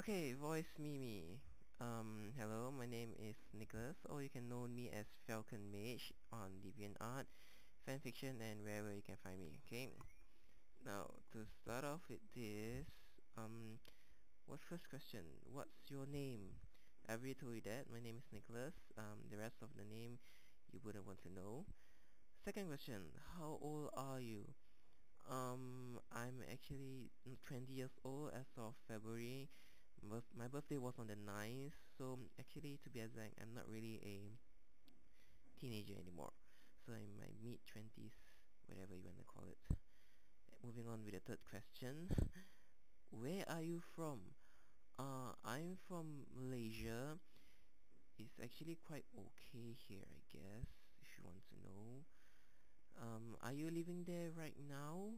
Okay, voice Mimi. Hello, my name is Nicholas, or you can know me as Falcon Mage on DeviantArt, fanfiction, and wherever you can find me. Okay. Now, to start off with this, what's first question? What's your name? I already told you that. My name is Nicholas. The rest of the name you wouldn't want to know. Second question, how old are you? I'm actually 20 years old as of February. My birthday was on the 9th, so actually to be exact, I'm not really a teenager anymore. So I'm in my mid-20s, whatever you want to call it. Moving on with the third question. Where are you from? I'm from Malaysia. It's actually quite okay here, I guess, if you want to know. Are you living there right now?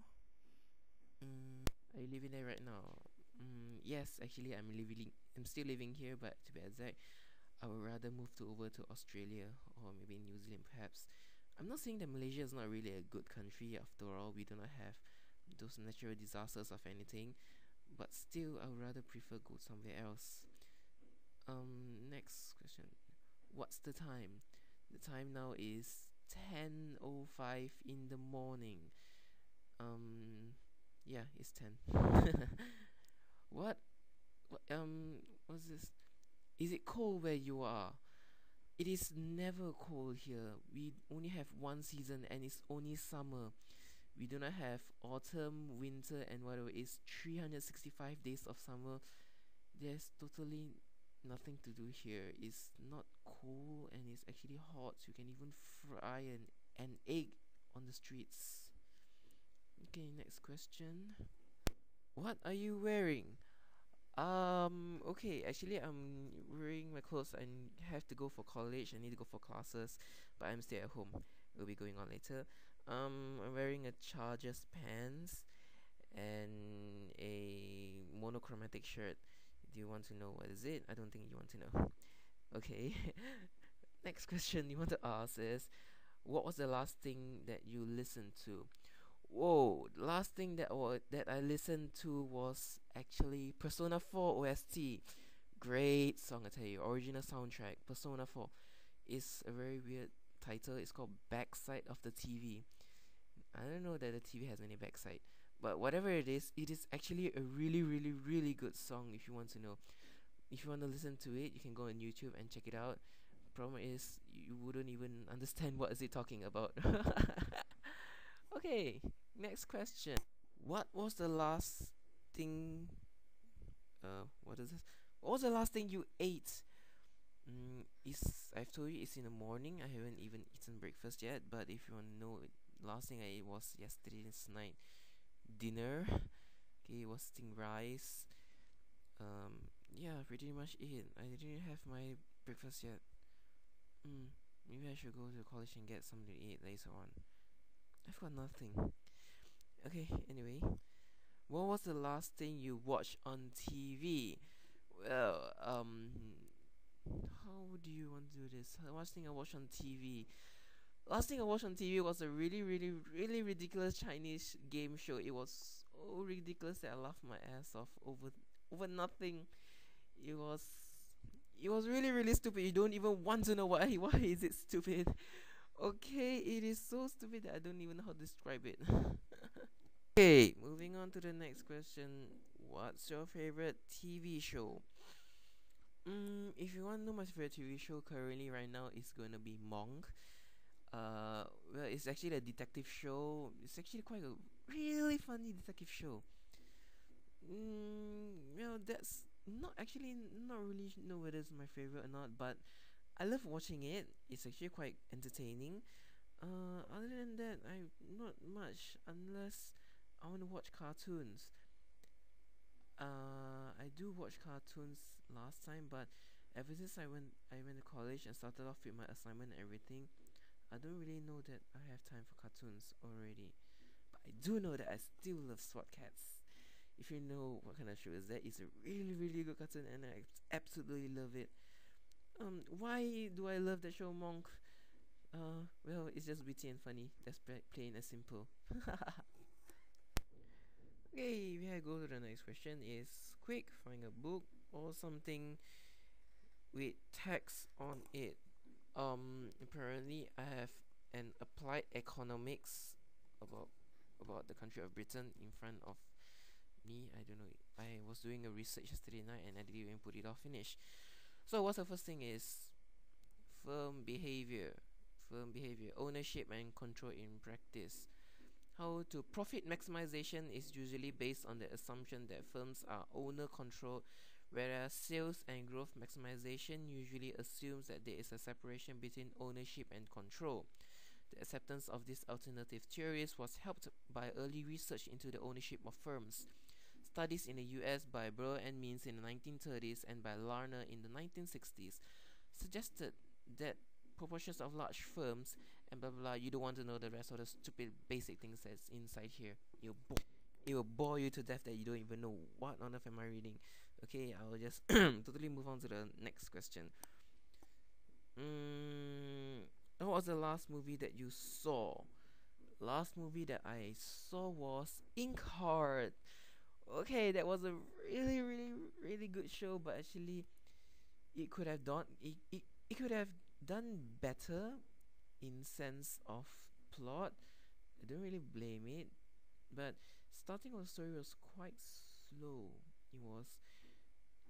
Are you living there right now? Yes, actually, I'm still living here, but to be exact, I would rather move over to Australia or maybe New Zealand, perhaps. I'm not saying that Malaysia is not really a good country. After all, we do not have those natural disasters of anything, but still, I would rather prefer go somewhere else. Next question. What's the time? The time now is 10:05 in the morning. Um, yeah, it's 10. What? What's this? Is it cold where you are? It is never cold here. We only have one season and it's only summer. We do not have autumn, winter, and whatever. It's 365 days of summer. There's totally nothing to do here. It's not cold and it's actually hot. You can even fry an egg on the streets. Okay, next question. What are you wearing? Okay, actually I'm wearing my clothes and have to go for college. I need to go for classes, but I'm still at home. We'll be going on later. I'm wearing a Chargers pants and a monochromatic shirt. Do you want to know what is it? I don't think you want to know. Okay. Next question you want to ask is, what was the last thing that you listened to? Whoa, the last thing that I listened to was actually Persona 4 OST. Great song, I tell you. Original soundtrack. Persona 4 is a very weird title. It's called Backside of the TV. I don't know that the TV has any backside, but whatever it is actually a really, really, really good song. If you want to know, if you want to listen to it, you can go on YouTube and check it out. Problem is, you wouldn't even understand what is it talking about. Okay, next question. What was the last thing? What is this? What was the last thing you ate? Is I've told you it's in the morning. I haven't even eaten breakfast yet. But if you want to know, last thing I ate was yesterday's night dinner. Okay, it was steamed rice. Yeah, pretty much it. I didn't have my breakfast yet. Maybe I should go to college and get something to eat later on. I've got nothing. Okay, anyway. What was the last thing you watched on TV? Well, how do you want to do this? The last thing I watched on TV. Last thing I watched on TV was a really, really, really ridiculous Chinese game show. It was so ridiculous that I laughed my ass off over nothing. It was it was really, really stupid. You don't even want to know why is it stupid. Okay, it is so stupid that I don't even know how to describe it. Okay, moving on to the next question. What's your favorite TV show? If you want to know my favorite TV show currently right now, it's gonna be Monk. Well, it's actually a detective show. It's actually quite a really funny detective show. Well, that's not really know whether it's my favorite or not, but I love watching it. It's actually quite entertaining. Other than that, I not much unless I want to watch cartoons. I do watch cartoons last time, but ever since I went to college and started off with my assignment and everything, I don't really know that I have time for cartoons already. But I do know that I still love SWAT Cats. If you know what kind of show is that, it's a really, really good cartoon and I absolutely love it. Why do I love the show Monk? Well, it's just witty and funny. That's plain and simple. Okay, we go to the next question. Is quick, find a book or something with text on it. Apparently I have an applied economics about the country of Britain in front of me. I don't know. I was doing a research yesterday night and I didn't even put it off finish. So what's the first thing is firm behavior. Firm behavior, ownership and control in practice. How to profit maximization is usually based on the assumption that firms are owner controlled, whereas sales and growth maximization usually assumes that there is a separation between ownership and control. The acceptance of these alternative theories was helped by early research into the ownership of firms. Studies in the US by Burr and Means in the 1930s and by Larner in the 1960s suggested that proportions of large firms and blah blah blah. You don't want to know the rest of the stupid basic things that's inside here. It will bore you to death that you don't even know what on earth am I reading. Okay, I'll just totally move on to the next question. What was the last movie that you saw? Last movie that I saw was Inkheart. Okay, that was a really good show, but actually it could have it could have done better in sense of plot. I don't really blame it, but starting of the story was quite slow. It was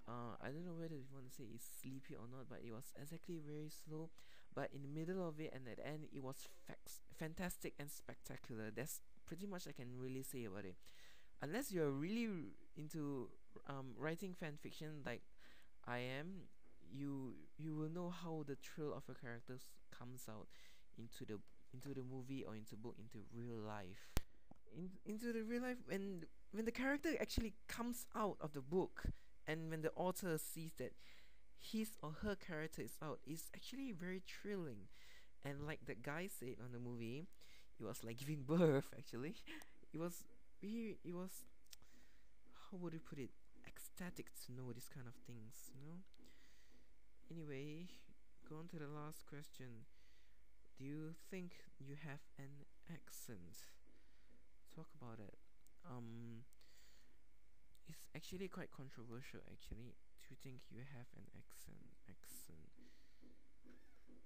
I don't know whether you want to say it's sleepy or not, but it was exactly very slow. But in the middle of it and at the end, it was fantastic and spectacular. That's pretty much I can really say about it. Unless you're really into writing fan fiction like I am, you will know how the thrill of a characters comes out into the movie or into book, into real life. Into the real life, when the character actually comes out of the book, and when the author sees that his or her character is out, it's actually very thrilling. And like the guy said on the movie, it was like giving birth. Actually, it was it was, how would you put it, ecstatic to know this kind of things, you know. Anyway, go on to the last question. Do you think you have an accent? Talk about it. It's actually quite controversial. Actually, do you think you have an accent?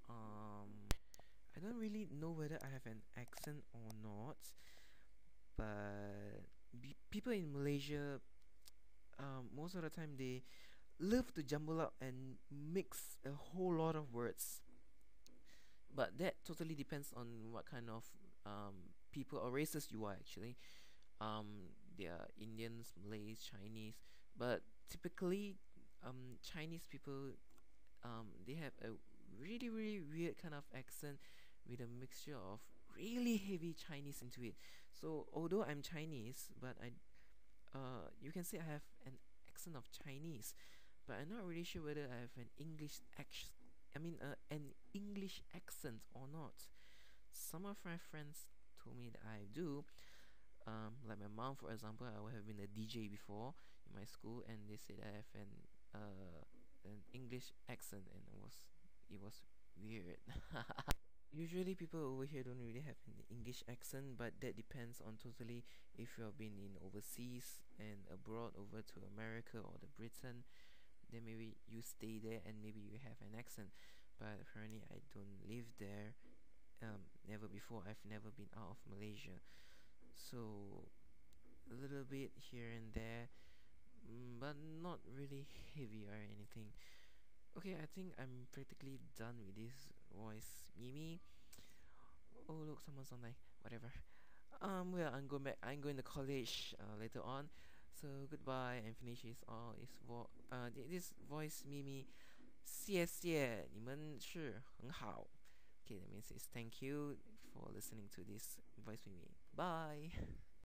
I don't really know whether I have an accent or not, but people in Malaysia, most of the time they love to jumble up and mix a whole lot of words. But that totally depends on what kind of people or races you are actually. They are Indians, Malays, Chinese, but typically Chinese people, they have a really weird kind of accent with a mixture of really heavy Chinese into it. So although I'm Chinese, but you can say I have an accent of Chinese, but I'm not really sure whether I have an English accent. I mean, an English accent or not. Some of my friends told me that I do. Like my mom, for example, I have been a DJ before in my school, and they said I have an English accent, and it was weird. Usually, people over here don't really have an English accent, but that depends on totally if you have been in overseas and abroad over to America or the Britain. Then maybe you stay there and maybe you have an accent. But apparently, I don't live there. Never before. I've never been out of Malaysia, so a little bit here and there, but not really heavy or anything. Okay, I think I'm practically done with this voice Mimi. Oh look, someone's online. Whatever. Well, I'm going back. I'm going to college later on. So goodbye and finish this voice Mimi. 谢谢你们是很好. Okay, that means it's thank you for listening to this voice Mimi. Bye.